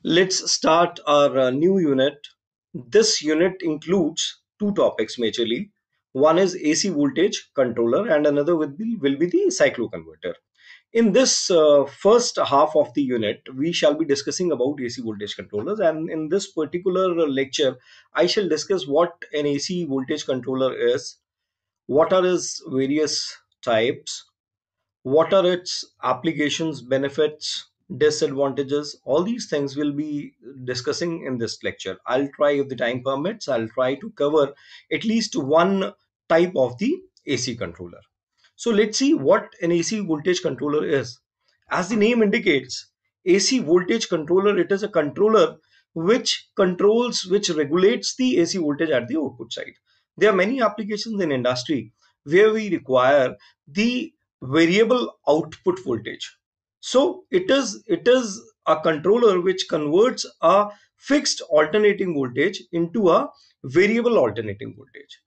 Let's start our new unit. This unit includes two topics majorly. One is AC voltage controller and another will be the cycloconverter. In this first half of the unit, we shall be discussing about AC voltage controllers, and in this particular lecture, I shall discuss what an AC voltage controller is, what are its various types, what are its applications, benefits, disadvantages. All these things we'll be discussing in this lecture. I'll try, if the time permits, I'll try to cover at least one type of the AC controller. So let's see what an AC voltage controller is. As the name indicates, AC voltage controller, it is a controller which regulates the AC voltage at the output side. There are many applications in industry where we require the variable output voltage. So it is a controller which converts a fixed alternating voltage into a variable alternating voltage.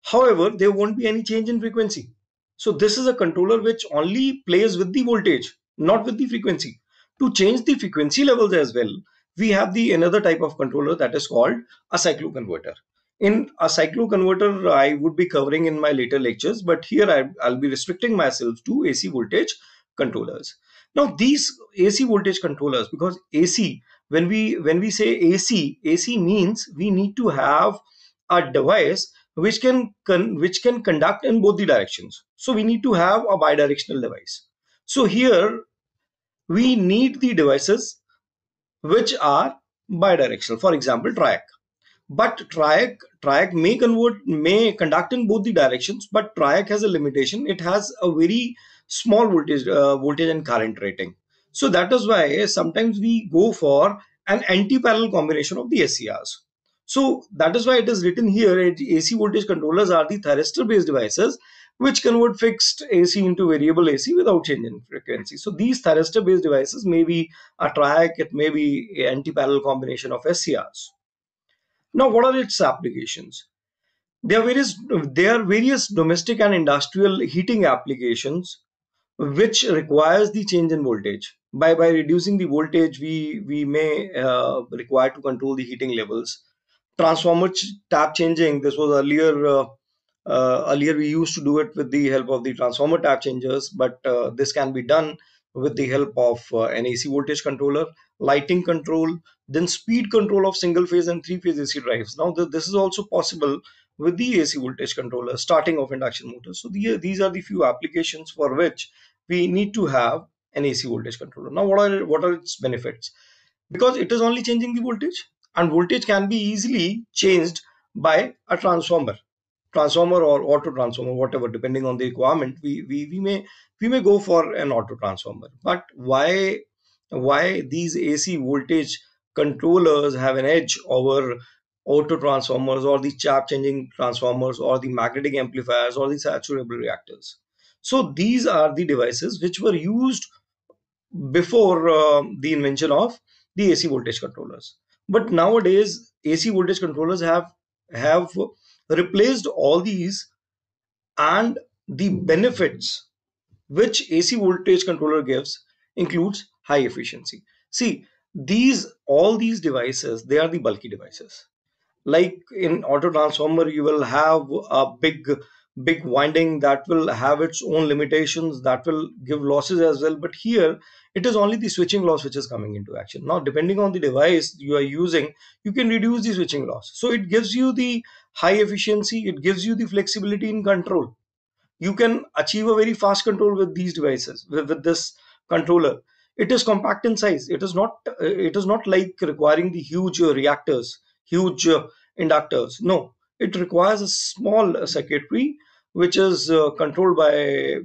However, there won't be any change in frequency. So this is a controller which only plays with the voltage, not with the frequency. To change the frequency levels as well, we have the another type of controller that is called a cycloconverter. In a cycloconverter, I would be covering in my later lectures, but here I'll be restricting myself to AC voltage controllers. Now these AC voltage controllers, because AC, when we say AC means we need to have a device which can conduct in both the directions. So we need to have a bidirectional device. So here we need the devices which are bidirectional. For example, triac. But triac may conduct in both the directions, but triac has a limitation. It has a very small voltage and current rating. So that is why sometimes we go for an anti-parallel combination of the SCRs. So that is why it is written here, AC voltage controllers are the thyristor based devices which convert fixed AC into variable AC without change in frequency. So these thyristor based devices may be a triac, it may be an anti-parallel combination of SCRs. Now, what are its applications? There are various domestic and industrial heating applications which requires the change in voltage. By reducing the voltage, we may require to control the heating levels. Transformer tap changing. This was earlier we used to do it with the help of the transformer tap changers, but this can be done with the help of an AC voltage controller, lighting control, then speed control of single phase and three phase AC drives. Now this is also possible with the AC voltage controller, starting of induction motors. So these are the few applications for which we need to have an AC voltage controller. Now what are its benefits? Because it is only changing the voltage, and voltage can be easily changed by a transformer or auto transformer, whatever, depending on the requirement. We may go for an auto transformer. But why these AC voltage controllers have an edge over auto transformers or the chap changing transformers or the magnetic amplifiers or the saturable reactors? So these are the devices which were used before the invention of the AC voltage controllers. But nowadays, AC voltage controllers have replaced all these, and the benefits which AC voltage controller gives includes high efficiency. See, all these devices, they are the bulky devices. Like in auto transformer, you will have a big winding that will have its own limitations, that will give losses as well. But here it is only the switching loss which is coming into action. Now, depending on the device you are using, you can reduce the switching loss. So it gives you the high efficiency, it gives you the flexibility in control. You can achieve a very fast control with these devices, with this controller. It is compact in size. It is not like requiring the huge reactors, huge inductors. No, it requires a small circuitry which is controlled by a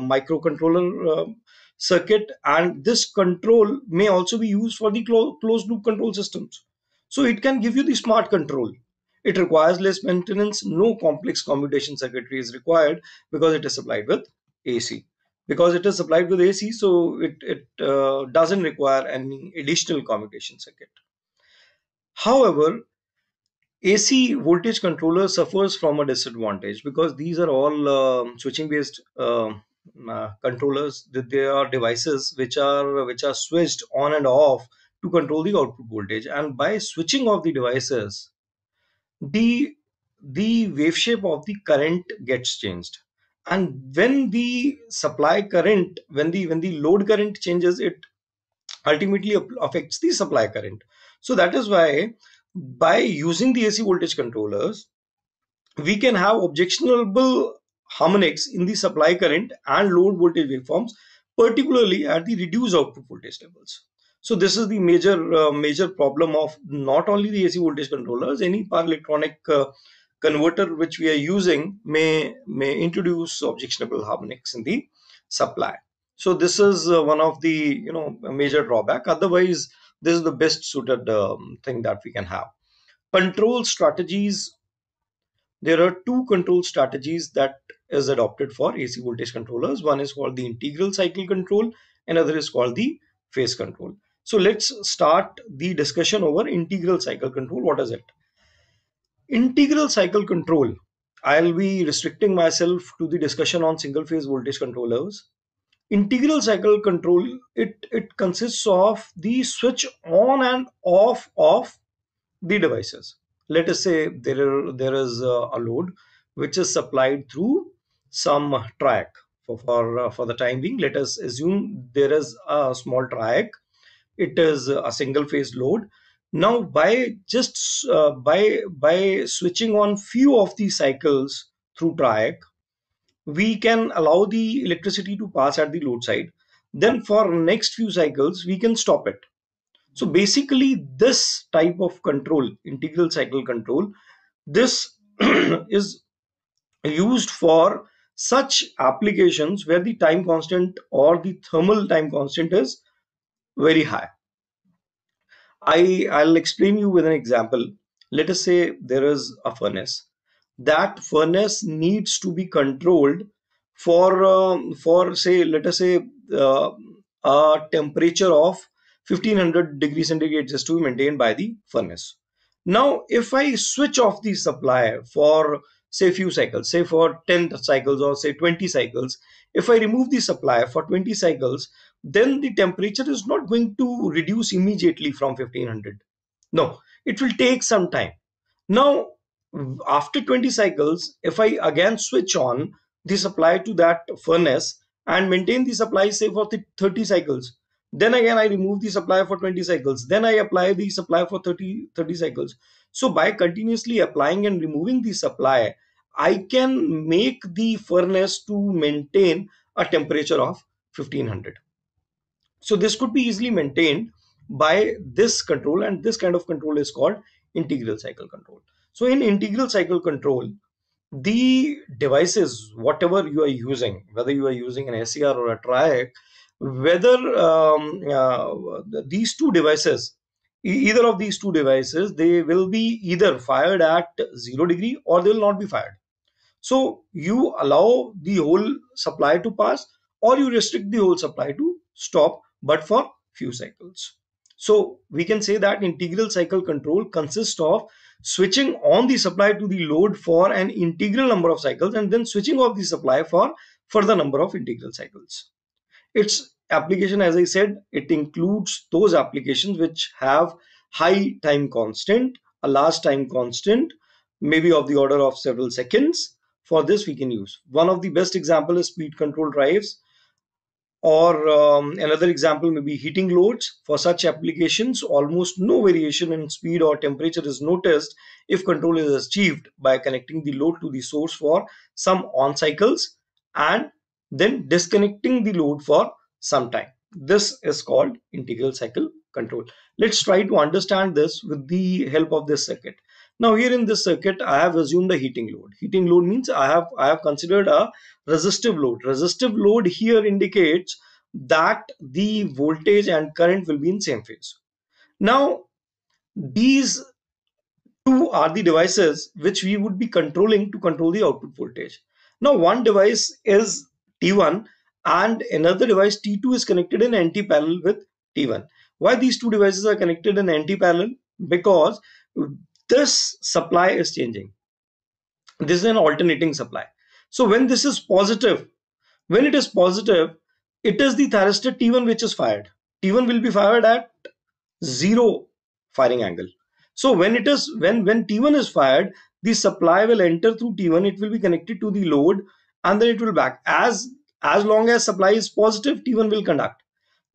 microcontroller circuit, and this control may also be used for the closed loop control systems. So it can give you the smart control. It requires less maintenance. No complex commutation circuitry is required because it is supplied with AC. Because it is supplied with AC, so it doesn't require any additional commutation circuit. However, AC voltage controller suffers from a disadvantage because these are all switching based controllers. They are devices which are switched on and off to control the output voltage, and by switching off the devices, the wave shape of the current gets changed. And when the supply current, when the load current changes, it ultimately affects the supply current. So that is why, by using the AC voltage controllers, we can have objectionable harmonics in the supply current and load voltage waveforms, particularly at the reduced output voltage levels. So this is the major problem of not only the AC voltage controllers. Any power electronic converter which we are using may introduce objectionable harmonics in the supply. So this is one of the major drawback. Otherwise, this is the best suited thing that we can have. Control strategies. There are two control strategies that is adopted for AC voltage controllers. One is called the integral cycle control, another is called the phase control. So let's start the discussion over integral cycle control. What is it? Integral cycle control. I'll be restricting myself to the discussion on single phase voltage controllers. Integral cycle control, it consists of the switch on and off of the devices. Let us say there is a load which is supplied through some triac. For the time being, let us assume there is a small triac. It is a single phase load. Now, by just by switching on few of the cycles through triac, we can allow the electricity to pass at the load side. Then for next few cycles, we can stop it. So basically, this type of control, integral cycle control, this is used for such applications where the time constant or the thermal time constant is very high. I'll explain you with an example. Let us say there is a furnace. That furnace needs to be controlled for say, let us say, a temperature of 1500 degrees centigrade is to be maintained by the furnace. Now, if I switch off the supply for say few cycles, say for 10 cycles or say 20 cycles, if I remove the supply for 20 cycles, then the temperature is not going to reduce immediately from 1500. No, it will take some time. Now, after 20 cycles, if I again switch on the supply to that furnace and maintain the supply say for 30 cycles, then again I remove the supply for 20 cycles, then I apply the supply for 30 cycles. So by continuously applying and removing the supply, I can make the furnace to maintain a temperature of 1500. So this could be easily maintained by this control, and this kind of control is called integral cycle control. So in integral cycle control, the devices, whatever you are using, whether you are using an SCR or a triac, whether these two devices, either of these two devices, they will be either fired at 0 degree or they will not be fired. So you allow the whole supply to pass, or you restrict the whole supply to stop, but for few cycles. So we can say that integral cycle control consists of switching on the supply to the load for an integral number of cycles and then switching off the supply for further number of integral cycles. Its application, as I said, it includes those applications which have high time constant, a large time constant, maybe of the order of several seconds. For this, we can use one of the best example is speed control drives, or another example may be heating loads. For such applications, almost no variation in speed or temperature is noticed if control is achieved by connecting the load to the source for some on cycles and then disconnecting the load for some time. This is called integral cycle control. Let's try to understand this with the help of this circuit. Now here in this circuit, I have assumed a heating load. Heating load means I have considered a resistive load. Resistive load here indicates that the voltage and current will be in same phase. Now these two are the devices which we would be controlling to control the output voltage. Now one device is T1 and another device T2 is connected in anti-parallel with T1. Why these two devices are connected in anti-parallel? Because this supply is changing. This is an alternating supply. So when this is positive, when it is positive, it is the thyristor T1 which is fired. T1 will be fired at zero firing angle. So when T1 is fired, the supply will enter through T1, it will be connected to the load, and then it will back. As long as supply is positive, T1 will conduct.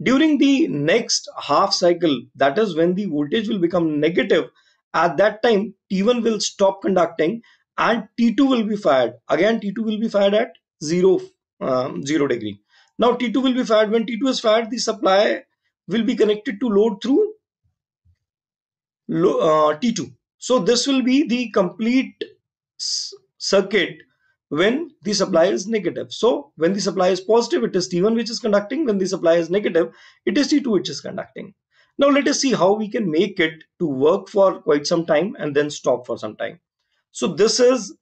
During the next half cycle, that is when the voltage will become negative, at that time T1 will stop conducting and T2 will be fired. Again, T2 will be fired at 0 degree. Now T2 will be fired. When T2 is fired, the supply will be connected to load through T2. So this will be the complete circuit when the supply is negative. So when the supply is positive, it is T1 which is conducting. When the supply is negative, it is T2 which is conducting. Now let us see how we can make it to work for quite some time and then stop for some time. So this is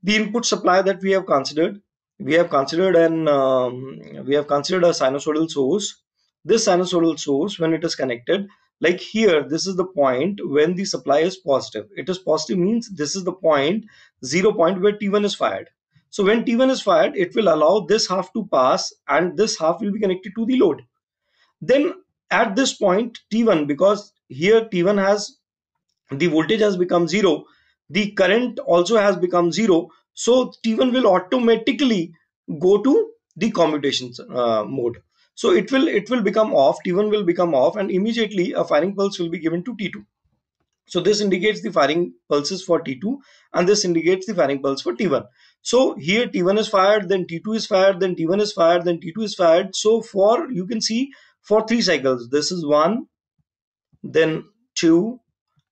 the input supply that we have considered. We have considered a sinusoidal source. This sinusoidal source, when it is connected, like here, this is the point when the supply is positive. It is positive means this is the point, 0 point where T1 is fired. So when T1 is fired, it will allow this half to pass and this half will be connected to the load. Then at this point T1, because here T1 has, the voltage has become 0, the current also has become 0, so T1 will automatically go to the commutation mode. So it will become off, T1 will become off, and immediately a firing pulse will be given to T2. So this indicates the firing pulses for T2 and this indicates the firing pulse for T1. So here T1 is fired, then T2 is fired, then T1 is fired, then T2 is fired. So for, you can see, for 3 cycles, this is 1, then 2,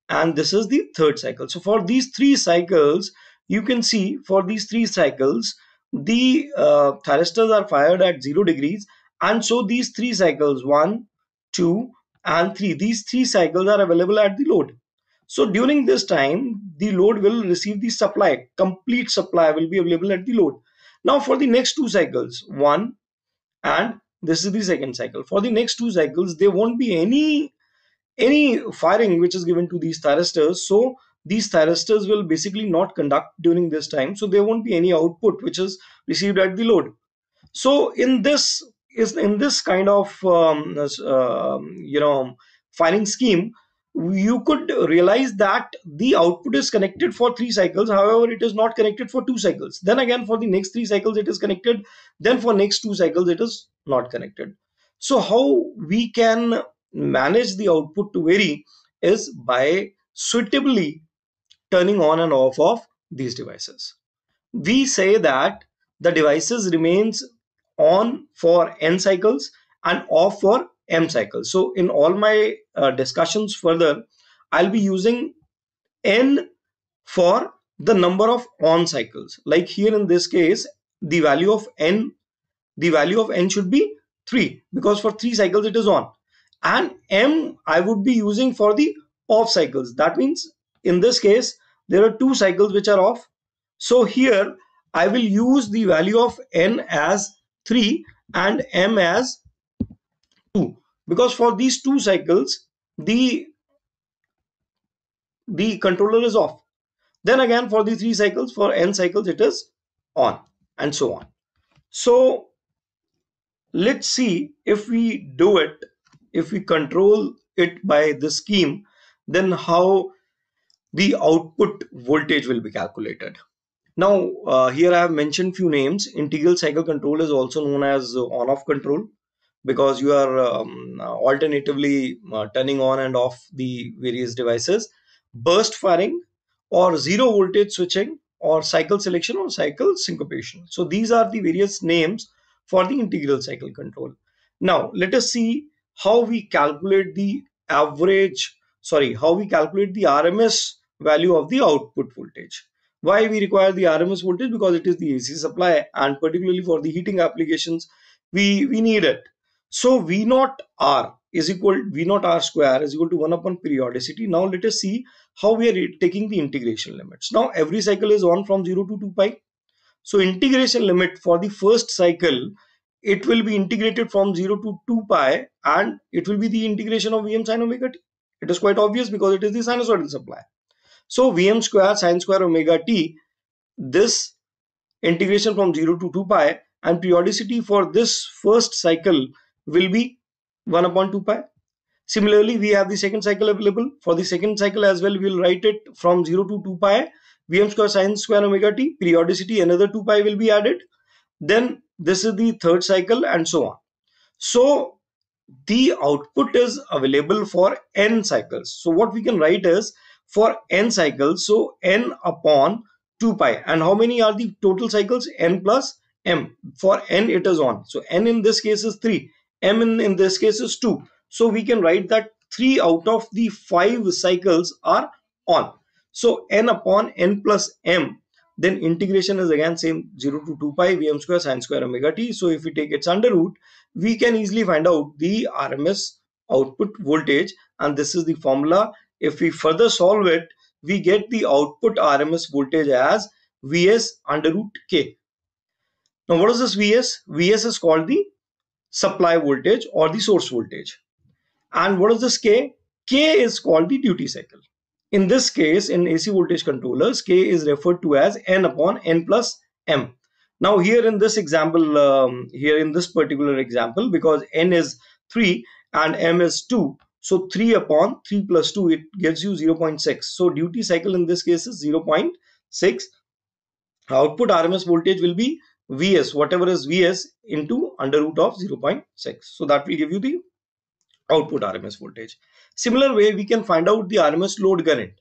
and this is the third cycle. So for these 3 cycles, you can see for these 3 cycles, the thyristors are fired at 0 degrees, and so these 3 cycles, 1, 2 and 3, these 3 cycles are available at the load. So during this time, the load will receive the supply, complete supply will be available at the load. Now for the next 2 cycles, 1 and this is the second cycle, for the next 2 cycles there won't be any firing which is given to these thyristors. So these thyristors will basically not conduct during this time, so there won't be any output which is received at the load. So in this kind of firing scheme, you could realize that the output is connected for 3 cycles, however it is not connected for 2 cycles. Then again for the next 3 cycles it is connected, then for next 2 cycles it is not connected. So how we can manage the output to vary is by suitably turning on and off of these devices. We say that the devices remains on for n cycles and off for m cycles. So in all my discussions further, I'll be using n for the number of on cycles. Like here in this case, the value of n should be 3, because for 3 cycles it is on, and m I would be using for the off cycles. That means in this case there are 2 cycles which are off, so here I will use the value of n as 3 and m as 2, because for these 2 cycles the controller is off. Then again for the 3 cycles, for n cycles it is on, and so on. So let's see if we do it, if we control it by this scheme, then how the output voltage will be calculated. Now here I have mentioned few names. Integral cycle control is also known as on-off control, because you are alternatively turning on and off the various devices. Burst firing, or zero voltage switching, or cycle selection, or cycle syncopation. So these are the various names for the integral cycle control. Now let us see how we calculate the how we calculate the RMS value of the output voltage. Why we require the RMS voltage? Because it is the AC supply, and particularly for the heating applications we need it. So V naught R square is equal to 1 upon periodicity. Now let us see how we are taking the integration limits. Now every cycle is on from 0 to 2 pi. So integration limit for the first cycle, it will be integrated from 0 to 2 pi, and it will be the integration of Vm sin omega t. It is quite obvious because it is the sinusoidal supply. So Vm square sin square omega t, this integration from 0 to 2 pi, and periodicity for this first cycle will be 1 upon 2 pi. Similarly, we have the second cycle available. For the second cycle as well, we'll write it from 0 to 2 pi Vm square sin square omega t. Periodicity, another 2 pi will be added. Then this is the third cycle, and so on. So the output is available for n cycles. So what we can write is, for n cycles, so n upon 2 pi. And how many are the total cycles? N plus m. For n it is on. So n in this case is 3. M in this case is 2. So we can write that 3 out of the 5 cycles are on. So n upon n plus m. Then integration is again same, 0 to 2 pi Vm square sin square omega t. So if we take its under root, we can easily find out the RMS output voltage, and this is the formula. If we further solve it, we get the output RMS voltage as Vs under root K. Now what is this Vs? Vs is called the supply voltage or the source voltage. And what is this K? K is called the duty cycle. In this case, in AC voltage controllers, K is referred to as N upon N plus M. Now here in this example, here in this particular example, because N is 3 and M is 2, so 3 upon 3 plus 2, it gives you 0.6. So duty cycle in this case is 0.6. Output RMS voltage will be Vs, whatever is Vs, into under root of 0.6. So that will give you the output RMS voltage. Similar way, we can find out the RMS load current.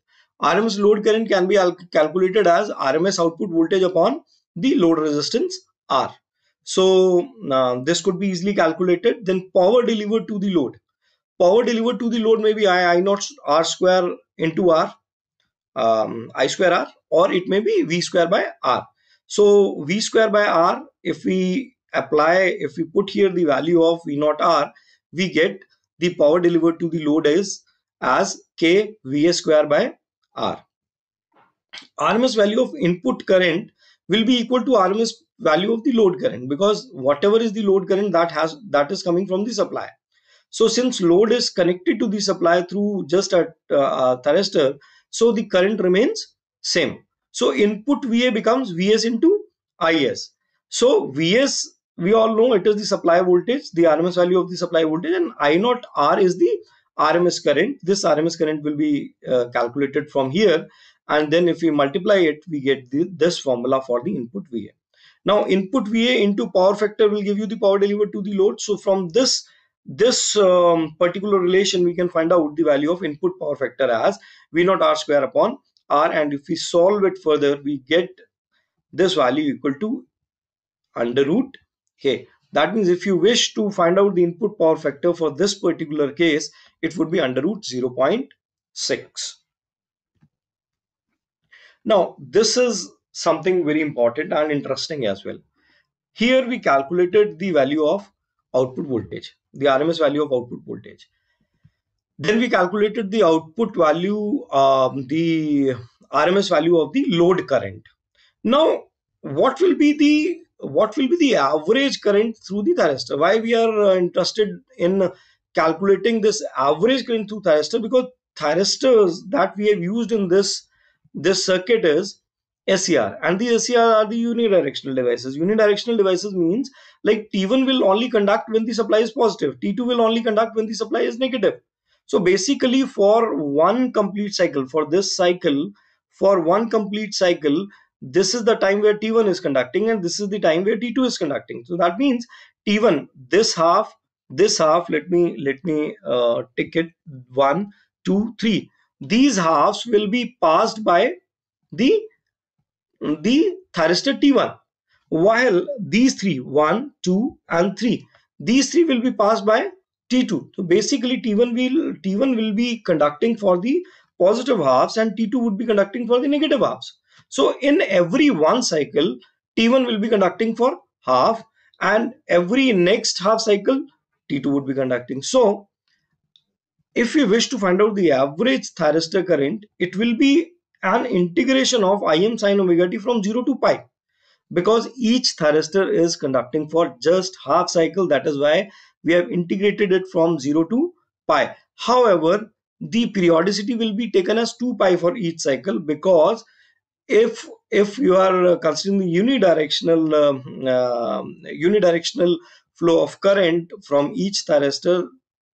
RMS load current can be calculated as RMS output voltage upon the load resistance R. So this could be easily calculated. Then power delivered to the load. Power delivered to the load may be I naught R square into R, I square R, or it may be V square by R. So V square by R, if we put here the value of V naught R, we get the power delivered to the load is as K VA square by R. RMS value of input current will be equal to RMS value of the load current, because whatever is the load current that is coming from the supply. So since load is connected to the supply through just a thyristor, so the current remains same. So input VA becomes Vs into Is. So Vs, we all know it is the supply voltage, the RMS value of the supply voltage, and I naught R is the RMS current. This RMS current will be calculated from here, and then if we multiply it, we get this formula for the input VA. Now input VA into power factor will give you the power delivered to the load. So from this particular relation, we can find out the value of input power factor as V naught R square upon R, and if we solve it further, we get this value equal to under root K. That means if you wish to find out the input power factor for this particular case, it would be under root 0.6. Now this is something very important and interesting as well. Here we calculated the value of output voltage, the RMS value of output voltage. Then we calculated the output value, the RMS value of the load current. Now, what will be the average current through the thyristor? Why we are interested in calculating this average current through thyristor? Because thyristors that we have used in this circuit is SCR, and the SCR are the unidirectional devices. Unidirectional devices means like T1 will only conduct when the supply is positive, T2 will only conduct when the supply is negative. So basically for one complete cycle, for one complete cycle, this is the time where T1 is conducting and this is the time where T2 is conducting. So that means T1, this half, let me take it 1, 2, 3. These halves will be passed by the thyristor T1, while these three, 1, 2 and 3, these three will be passed by T2. So basically T1 will be conducting for the positive halves and T2 would be conducting for the negative halves. So in every one cycle, T1 will be conducting for half, and every next half cycle T2 would be conducting. So if we wish to find out the average thyristor current, it will be an integration of Im sin omega t from 0 to pi, because each thyristor is conducting for just half cycle. That is why we have integrated it from 0 to pi. However, the periodicity will be taken as 2 pi for each cycle, because if you are considering the unidirectional flow of current from each thyristor,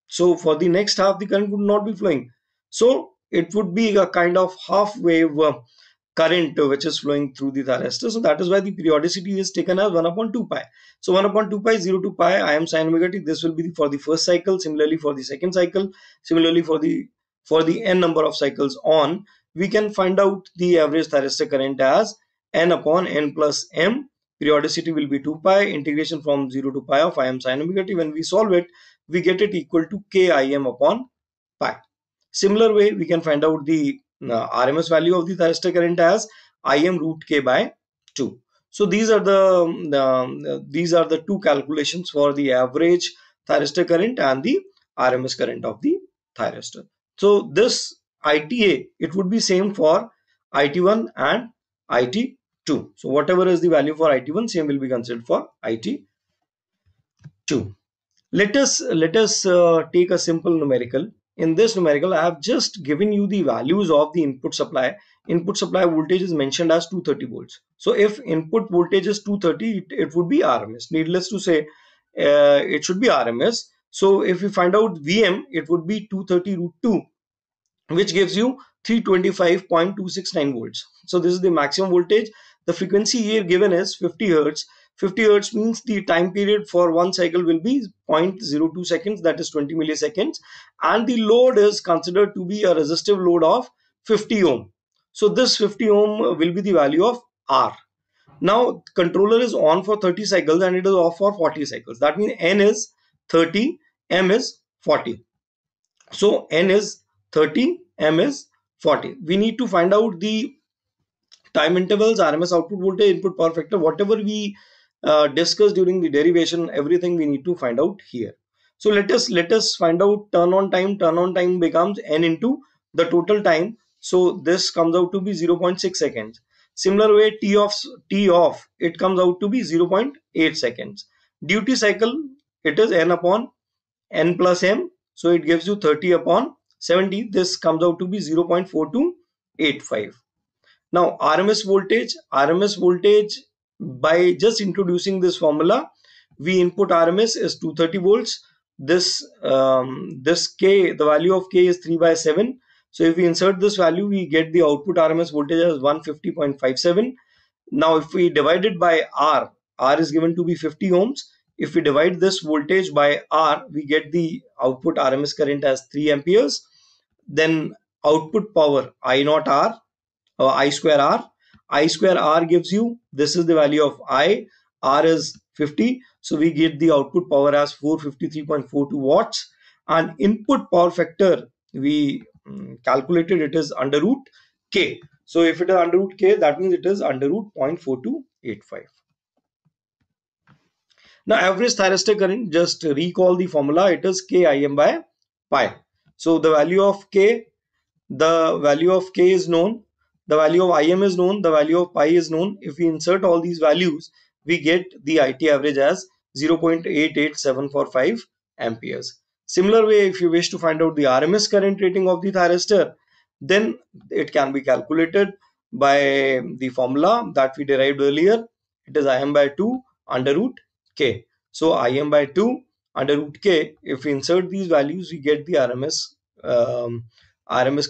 So for the next half, the current would not be flowing. So it would be a kind of half wave current which is flowing through the thyristor. So that is why the periodicity is taken as 1 upon 2 pi. So 1 upon 2 pi, 0 to pi, I am sin omega t. This will be for the first cycle. Similarly for the second cycle. Similarly for the n number of cycles on, we can find out the average thyristor current as n upon n plus m. Periodicity will be 2 pi. Integration from 0 to pi of I am sin omega t. When we solve it, we get it equal to Kim upon pi. Similar way, we can find out the RMS value of the thyristor current as Im root K by 2. So these are the two calculations for the average thyristor current and the RMS current of the thyristor. So this ITA, it would be same for IT1 and IT2. So whatever is the value for IT1, same will be considered for IT2. Let us take a simple numerical. In this numerical, I have just given you the values of the input supply. Input supply voltage is mentioned as 230 volts. So if input voltage is 230, it would be RMS. Needless to say, it should be RMS. So if we find out VM, it would be 230 root 2, which gives you 325.269 volts. So this is the maximum voltage. The frequency here given is 50 hertz. 50 hertz means the time period for one cycle will be 0.02 seconds, that is 20 milliseconds, and the load is considered to be a resistive load of 50 ohm. So this 50 ohm will be the value of R. Now controller is on for 30 cycles and it is off for 40 cycles. That means N is 30, M is 40. So N is 30, M is 40. We need to find out the time intervals, RMS output voltage, input power factor, whatever we discussed during the derivation, everything we need to find out here. So let us find out turn on time. Turn on time becomes N into the total time. So this comes out to be 0.6 seconds. Similar way, T off, it comes out to be 0.8 seconds. Duty cycle, it is N upon N plus M. So it gives you 30 upon 70. This comes out to be 0.4285. Now RMS voltage, by just introducing this formula, we input RMS is 230 volts. This K, the value of K is 3 by 7. So if we insert this value, we get the output RMS voltage as 150.57. Now if we divide it by R, R is given to be 50 ohms. If we divide this voltage by R, we get the output RMS current as 3 amperes. Then output power I naught R, I square R. I square R gives you, this is the value of I, R is 50. So we get the output power as 453.42 watts. And input power factor, we calculated it is under root K. So if it is under root K, that means it is under root 0.4285. Now average thyristor current, just recall the formula, it is Kim by pi. So the value of K is known, the value of Im is known, the value of pi is known. If we insert all these values, we get the IT average as 0.88745 amperes. Similar way, if you wish to find out the RMS current rating of the thyristor, then it can be calculated by the formula that we derived earlier. It is Im by 2 under root K. So Im by 2 under root K, if we insert these values, we get the RMS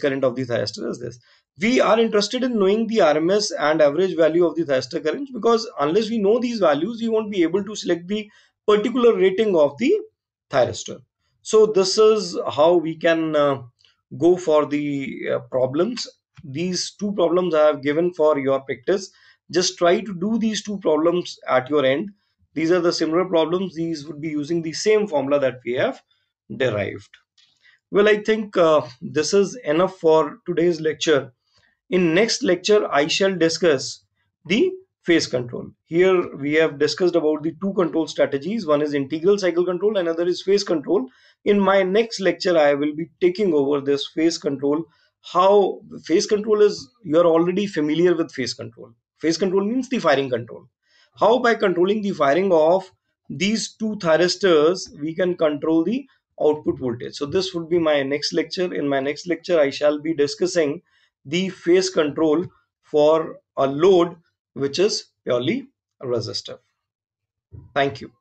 current of the thyristor as this. We are interested in knowing the RMS and average value of the thyristor current, because unless we know these values, we won't be able to select the particular rating of the thyristor. So this is how we can go for the problems. These two problems I have given for your practice. Just try to do these two problems at your end. These are the similar problems. These would be using the same formula that we have derived. Well, I think this is enough for today's lecture. In next lecture, I shall discuss the phase control. Here we have discussed about the two control strategies. One is integral cycle control, another is phase control. In my next lecture, I will be taking over this phase control. How phase control is, you are already familiar with phase control. Phase control means the firing control. How by controlling the firing of these two thyristors, we can control the output voltage. So this would be my next lecture. In my next lecture, I shall be discussing the phase control for a load which is purely resistive. Thank you.